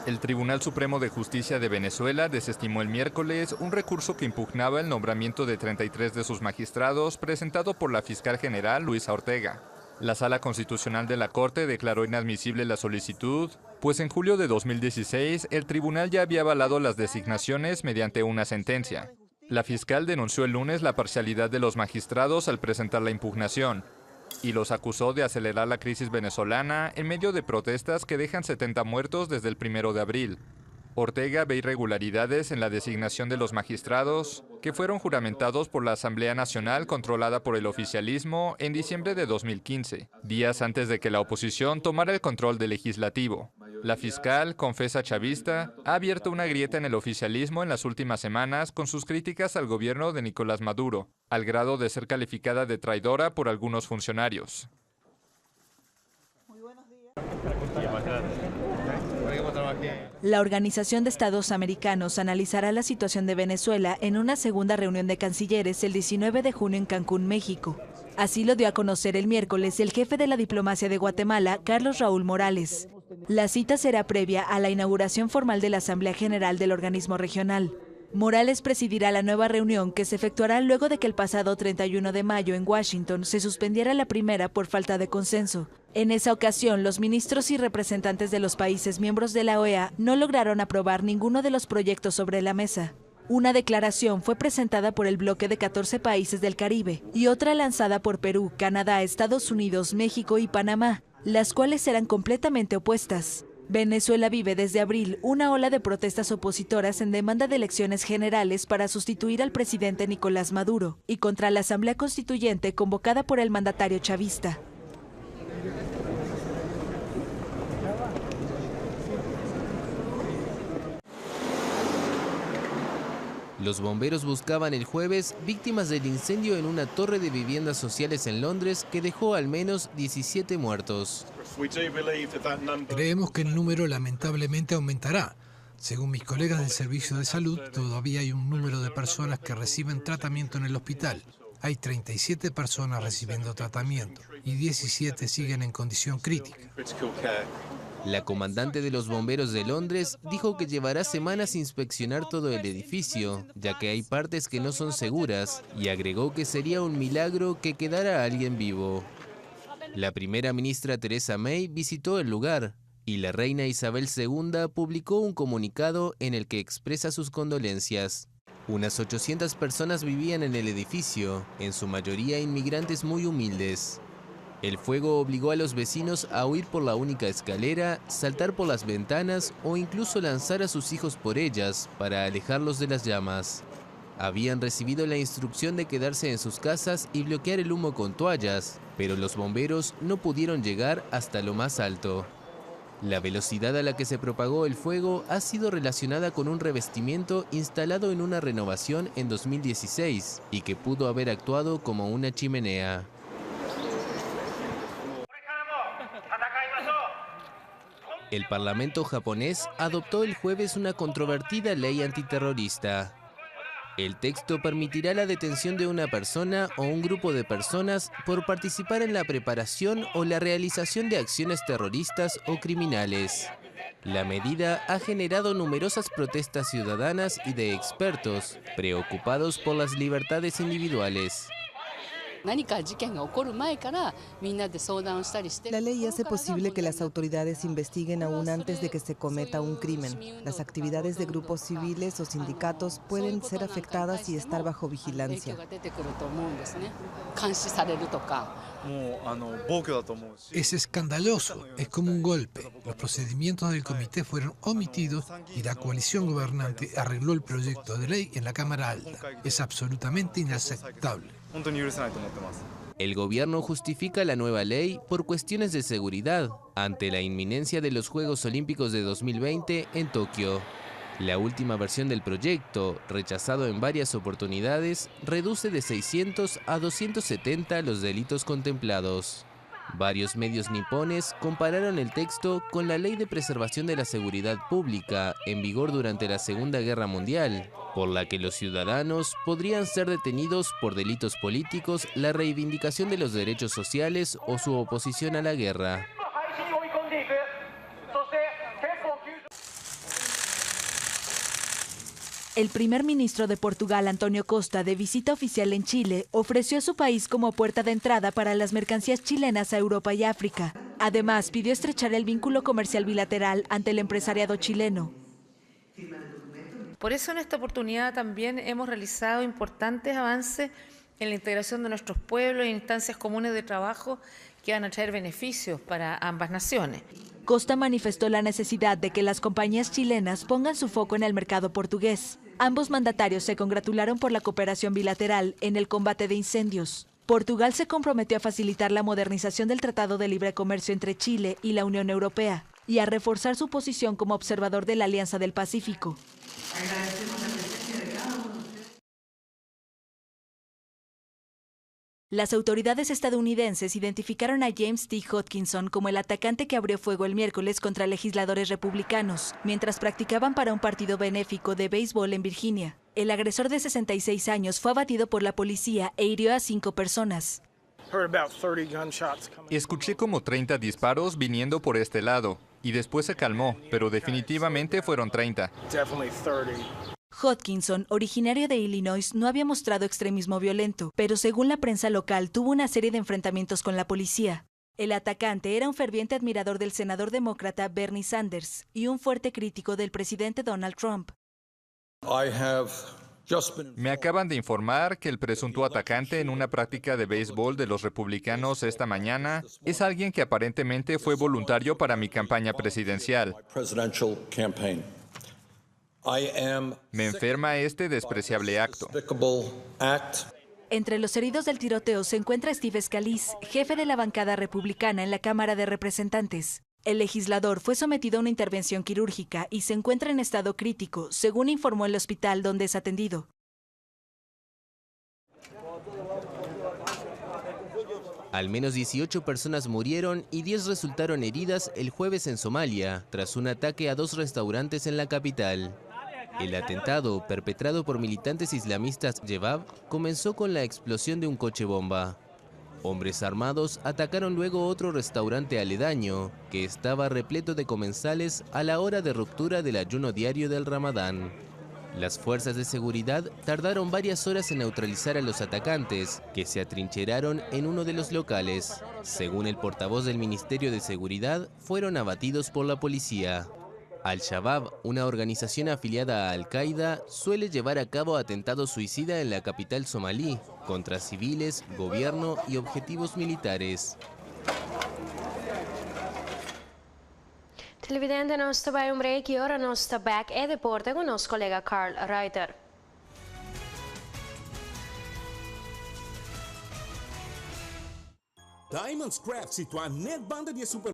El Tribunal Supremo de Justicia de Venezuela desestimó el miércoles un recurso que impugnaba el nombramiento de 33 de sus magistrados presentado por la fiscal general Luisa Ortega. La Sala Constitucional de la Corte declaró inadmisible la solicitud, pues en julio de 2016 el tribunal ya había avalado las designaciones mediante una sentencia. La fiscal denunció el lunes la parcialidad de los magistrados al presentar la impugnación y los acusó de acelerar la crisis venezolana en medio de protestas que dejan 70 muertos desde el 1 de abril. Ortega ve irregularidades en la designación de los magistrados, que fueron juramentados por la Asamblea Nacional controlada por el oficialismo en diciembre de 2015, días antes de que la oposición tomara el control del legislativo. La fiscal, confesa chavista, ha abierto una grieta en el oficialismo en las últimas semanas con sus críticas al gobierno de Nicolás Maduro, al grado de ser calificada de traidora por algunos funcionarios. La Organización de Estados Americanos analizará la situación de Venezuela en una segunda reunión de cancilleres el 19 de junio en Cancún, México. Así lo dio a conocer el miércoles el jefe de la diplomacia de Guatemala, Carlos Raúl Morales. La cita será previa a la inauguración formal de la Asamblea General del organismo regional. Morales presidirá la nueva reunión que se efectuará luego de que el pasado 31 de mayo en Washington se suspendiera la primera por falta de consenso. En esa ocasión, los ministros y representantes de los países miembros de la OEA no lograron aprobar ninguno de los proyectos sobre la mesa. Una declaración fue presentada por el bloque de 14 países del Caribe y otra lanzada por Perú, Canadá, Estados Unidos, México y Panamá, las cuales eran completamente opuestas. Venezuela vive desde abril una ola de protestas opositoras en demanda de elecciones generales para sustituir al presidente Nicolás Maduro y contra la Asamblea Constituyente convocada por el mandatario chavista. Los bomberos buscaban el jueves víctimas del incendio en una torre de viviendas sociales en Londres que dejó al menos 17 muertos. Creemos que el número lamentablemente aumentará. Según mis colegas del Servicio de Salud, todavía hay un número de personas que reciben tratamiento en el hospital. Hay 37 personas recibiendo tratamiento y 17 siguen en condición crítica. La comandante de los bomberos de Londres dijo que llevará semanas inspeccionar todo el edificio, ya que hay partes que no son seguras, y agregó que sería un milagro que quedara alguien vivo. La primera ministra Theresa May visitó el lugar, y la reina Isabel II publicó un comunicado en el que expresa sus condolencias. Unas 800 personas vivían en el edificio, en su mayoría inmigrantes muy humildes. El fuego obligó a los vecinos a huir por la única escalera, saltar por las ventanas o incluso lanzar a sus hijos por ellas para alejarlos de las llamas. Habían recibido la instrucción de quedarse en sus casas y bloquear el humo con toallas, pero los bomberos no pudieron llegar hasta lo más alto. La velocidad a la que se propagó el fuego ha sido relacionada con un revestimiento instalado en una renovación en 2016 y que pudo haber actuado como una chimenea. El Parlamento japonés adoptó el jueves una controvertida ley antiterrorista. El texto permitirá la detención de una persona o un grupo de personas por participar en la preparación o la realización de acciones terroristas o criminales. La medida ha generado numerosas protestas ciudadanas y de expertos, preocupados por las libertades individuales. La ley hace posible que las autoridades investiguen aún antes de que se cometa un crimen. Las actividades de grupos civiles o sindicatos pueden ser afectadas y estar bajo vigilancia. Es escandaloso, es como un golpe. Los procedimientos del comité fueron omitidos y la coalición gobernante arregló el proyecto de ley en la Cámara Alta. Es absolutamente inaceptable. El gobierno justifica la nueva ley por cuestiones de seguridad ante la inminencia de los Juegos Olímpicos de 2020 en Tokio. La última versión del proyecto, rechazado en varias oportunidades, reduce de 600 a 270 los delitos contemplados. Varios medios nipones compararon el texto con la Ley de Preservación de la Seguridad Pública en vigor durante la Segunda Guerra Mundial, por la que los ciudadanos podrían ser detenidos por delitos políticos, la reivindicación de los derechos sociales o su oposición a la guerra. El primer ministro de Portugal, Antonio Costa, de visita oficial en Chile, ofreció a su país como puerta de entrada para las mercancías chilenas a Europa y África. Además, pidió estrechar el vínculo comercial bilateral ante el empresariado chileno. Por eso en esta oportunidad también hemos realizado importantes avances en la integración de nuestros pueblos en instancias comunes de trabajo que van a traer beneficios para ambas naciones. Costa manifestó la necesidad de que las compañías chilenas pongan su foco en el mercado portugués. Ambos mandatarios se congratularon por la cooperación bilateral en el combate de incendios. Portugal se comprometió a facilitar la modernización del Tratado de Libre Comercio entre Chile y la Unión Europea y a reforzar su posición como observador de la Alianza del Pacífico. Las autoridades estadounidenses identificaron a James T. Hodgkinson como el atacante que abrió fuego el miércoles contra legisladores republicanos, mientras practicaban para un partido benéfico de béisbol en Virginia. El agresor de 66 años fue abatido por la policía e hirió a 5 personas. Escuché como 30 disparos viniendo por este lado, y después se calmó, pero definitivamente fueron 30. Hodgkinson, originario de Illinois, no había mostrado extremismo violento, pero según la prensa local tuvo una serie de enfrentamientos con la policía. El atacante era un ferviente admirador del senador demócrata Bernie Sanders y un fuerte crítico del presidente Donald Trump. Me acaban de informar que el presunto atacante en una práctica de béisbol de los republicanos esta mañana es alguien que aparentemente fue voluntario para mi campaña presidencial. Me enferma este despreciable acto. Entre los heridos del tiroteo se encuentra Steve Scalise, jefe de la bancada republicana en la Cámara de Representantes. El legislador fue sometido a una intervención quirúrgica y se encuentra en estado crítico, según informó el hospital donde es atendido. Al menos 18 personas murieron y 10 resultaron heridas el jueves en Somalia, tras un ataque a 2 restaurantes en la capital. El atentado, perpetrado por militantes islamistas Jebab, comenzó con la explosión de un coche bomba. Hombres armados atacaron luego otro restaurante aledaño, que estaba repleto de comensales a la hora de ruptura del ayuno diario del Ramadán. Las fuerzas de seguridad tardaron varias horas en neutralizar a los atacantes, que se atrincheraron en uno de los locales. Según el portavoz del Ministerio de Seguridad, fueron abatidos por la policía. Al-Shabaab, una organización afiliada a Al-Qaeda, suele llevar a cabo atentados suicidas en la capital somalí, contra civiles, gobierno y objetivos militares. Televidente, nós tabay break e ora nós está back e deporte con nosso colega Carl Reiter. Diamonds Craft, situado na banda de super